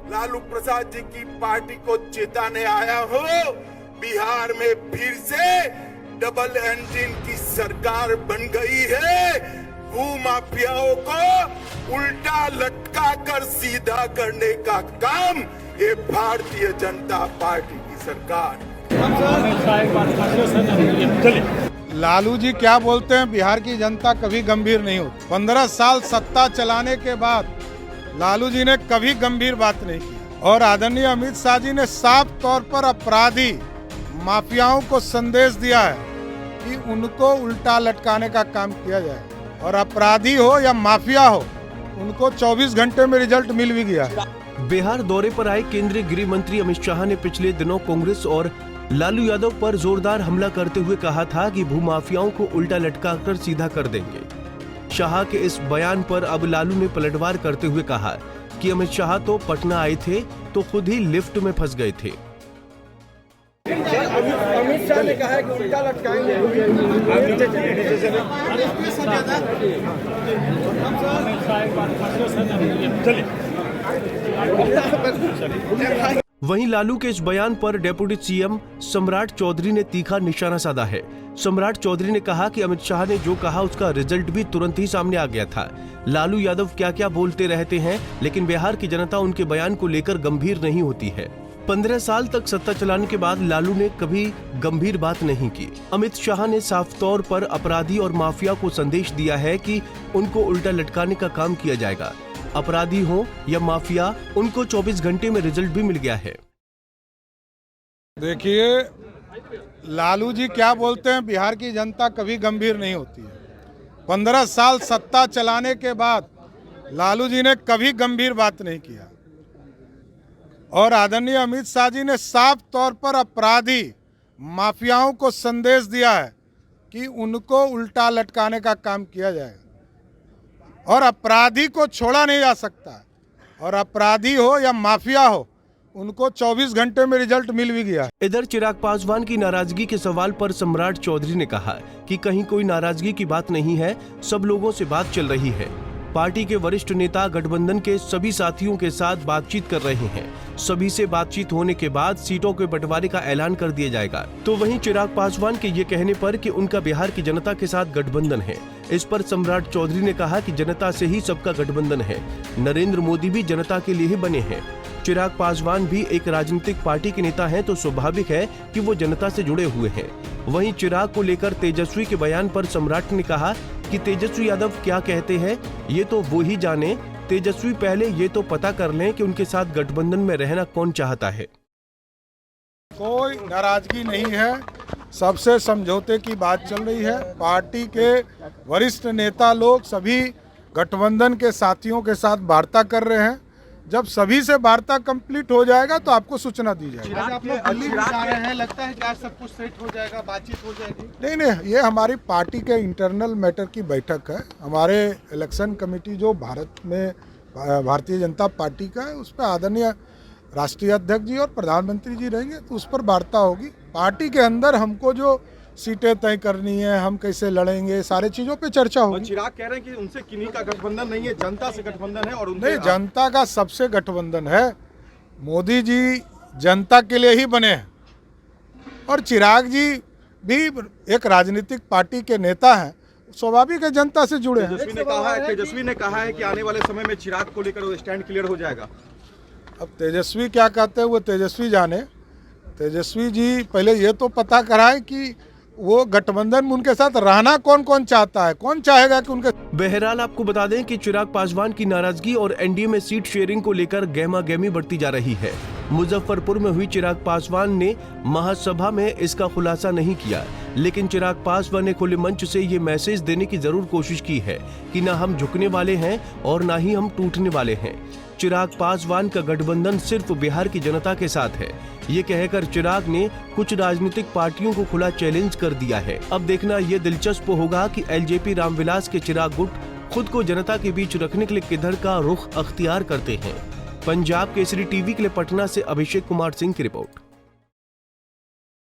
लालू प्रसाद जी की पार्टी को चेताने आया हूँ, बिहार में फिर से डबल इंजन की सरकार बन गई है। भूमाफियाओं को उल्टा लटका कर सीधा करने का काम ये भारतीय जनता पार्टी की सरकार। लालू जी क्या बोलते हैं, बिहार की जनता कभी गंभीर नहीं होती। 15 साल सत्ता चलाने के बाद लालू जी ने कभी गंभीर बात नहीं की और आदरणीय अमित शाह जी ने साफ तौर पर अपराधी माफियाओं को संदेश दिया है कि उनको उल्टा लटकाने का काम किया जाए और अपराधी हो या माफिया हो उनको 24 घंटे में रिजल्ट मिल भी गया है। बिहार दौरे पर आए केंद्रीय गृह मंत्री अमित शाह ने पिछले दिनों कांग्रेस और लालू यादव पर जोरदार हमला करते हुए कहा था कि भूमाफियाओं को उल्टा लटकाकर सीधा कर देंगे। शाह के इस बयान पर अब लालू ने पलटवार करते हुए कहा कि अमित शाह तो पटना आए थे तो खुद ही लिफ्ट में फंस गए थे। अमित शाह ने कहा है कि उल्टा लटकाएंगे। वहीं लालू के इस बयान पर डेप्यूटी सीएम सम्राट चौधरी ने तीखा निशाना साधा है। सम्राट चौधरी ने कहा कि अमित शाह ने जो कहा उसका रिजल्ट भी तुरंत ही सामने आ गया था। लालू यादव क्या क्या बोलते रहते हैं, लेकिन बिहार की जनता उनके बयान को लेकर गंभीर नहीं होती है। 15 साल तक सत्ता चलाने के बाद लालू ने कभी गंभीर बात नहीं की। अमित शाह ने साफ तौर पर अपराधी और माफिया को संदेश दिया है कि उनको उल्टा लटकाने का काम किया जाएगा। अपराधी हो या माफिया, उनको 24 घंटे में रिजल्ट भी मिल गया है। देखिए, लालू जी क्या बोलते हैं, बिहार की जनता कभी गंभीर नहीं होती है। 15 साल सत्ता चलाने के बाद लालू जी ने कभी गंभीर बात नहीं किया और आदरणीय अमित शाह जी ने साफ तौर पर अपराधी माफियाओं को संदेश दिया है कि उनको उल्टा लटकाने का काम किया जाएगा और अपराधी को छोड़ा नहीं जा सकता और अपराधी हो या माफिया हो उनको 24 घंटे में रिजल्ट मिल भी गया। इधर चिराग पासवान की नाराजगी के सवाल पर सम्राट चौधरी ने कहा कि कहीं कोई नाराजगी की बात नहीं है, सब लोगों से बात चल रही है। पार्टी के वरिष्ठ नेता गठबंधन के सभी साथियों के साथ बातचीत कर रहे हैं। सभी से बातचीत होने के बाद सीटों के बंटवारे का ऐलान कर दिया जाएगा। तो वहीं चिराग पासवान के ये कहने पर कि उनका बिहार की जनता के साथ गठबंधन है, इस पर सम्राट चौधरी ने कहा कि जनता से ही सबका गठबंधन है। नरेंद्र मोदी भी जनता के लिए ही बने हैं। चिराग पासवान भी एक राजनीतिक पार्टी के नेता हैं, तो स्वाभाविक है कि वो जनता से जुड़े हुए हैं। वहीं चिराग को लेकर तेजस्वी के बयान पर सम्राट ने कहा कि तेजस्वी यादव क्या कहते हैं ये तो वो ही जाने। तेजस्वी पहले ये तो पता कर लें कि उनके साथ गठबंधन में रहना कौन चाहता है। कोई नाराजगी नहीं है, सबसे समझौते की बात चल रही है। पार्टी के वरिष्ठ नेता लोग सभी गठबंधन के साथियों के साथ वार्ता कर रहे हैं। जब सभी से वार्ता कंप्लीट हो जाएगा तो आपको सूचना दी जाएगी। आप लोग दिल्ली जा रहे हैं, लगता है कि आज सब कुछ सेट हो जाएगा, बातचीत हो जाएगी? नहीं, ये हमारी पार्टी के इंटरनल मैटर की बैठक है। हमारे इलेक्शन कमेटी जो भारत में भारतीय जनता पार्टी का है, उस पर आदरणीय राष्ट्रीय अध्यक्ष जी और प्रधानमंत्री जी रहेंगे, तो उस पर वार्ता होगी। पार्टी के अंदर हमको जो सीटें तय करनी है, हम कैसे लड़ेंगे, सारे चीजों पे चर्चा होगी। चिराग कह रहे हैं कि उनसे किन्हीं का गठबंधन नहीं है, जनता से गठबंधन है और नहीं, जनता का सबसे गठबंधन है। मोदी जी जनता के लिए ही बने हैं और चिराग जी भी एक राजनीतिक पार्टी के नेता हैं, स्वाभाविक है जनता से जुड़े हैं। तेजस्वी ने कहा है कि आने वाले समय में चिराग को लेकर वो स्टैंड क्लियर हो जाएगा। अब तेजस्वी क्या कहते हैं वो तेजस्वी जाने। तेजस्वी जी पहले ये तो पता कराएं कि वो गठबंधन में उनके साथ रहना कौन कौन चाहता है, कौन चाहेगा कि उनके। बहरहाल आपको बता दें कि चिराग पासवान की नाराजगी और एनडीए में सीट शेयरिंग को लेकर गहमा-गहमी बढ़ती जा रही है। मुजफ्फरपुर में हुई चिराग पासवान ने महासभा में इसका खुलासा नहीं किया, लेकिन चिराग पासवान ने खुले मंच से ये मैसेज देने की जरूर कोशिश की है कि न हम झुकने वाले हैं और न ही हम टूटने वाले हैं। चिराग पासवान का गठबंधन सिर्फ बिहार की जनता के साथ है, ये कहकर चिराग ने कुछ राजनीतिक पार्टियों को खुला चैलेंज कर दिया है। अब देखना ये दिलचस्प होगा कि एलजेपी रामविलास के चिराग गुट खुद को जनता के बीच रखने के लिए किधर का रुख अख्तियार करते हैं। पंजाब केसरी टीवी के लिए पटना से अभिषेक कुमार सिंह की रिपोर्ट।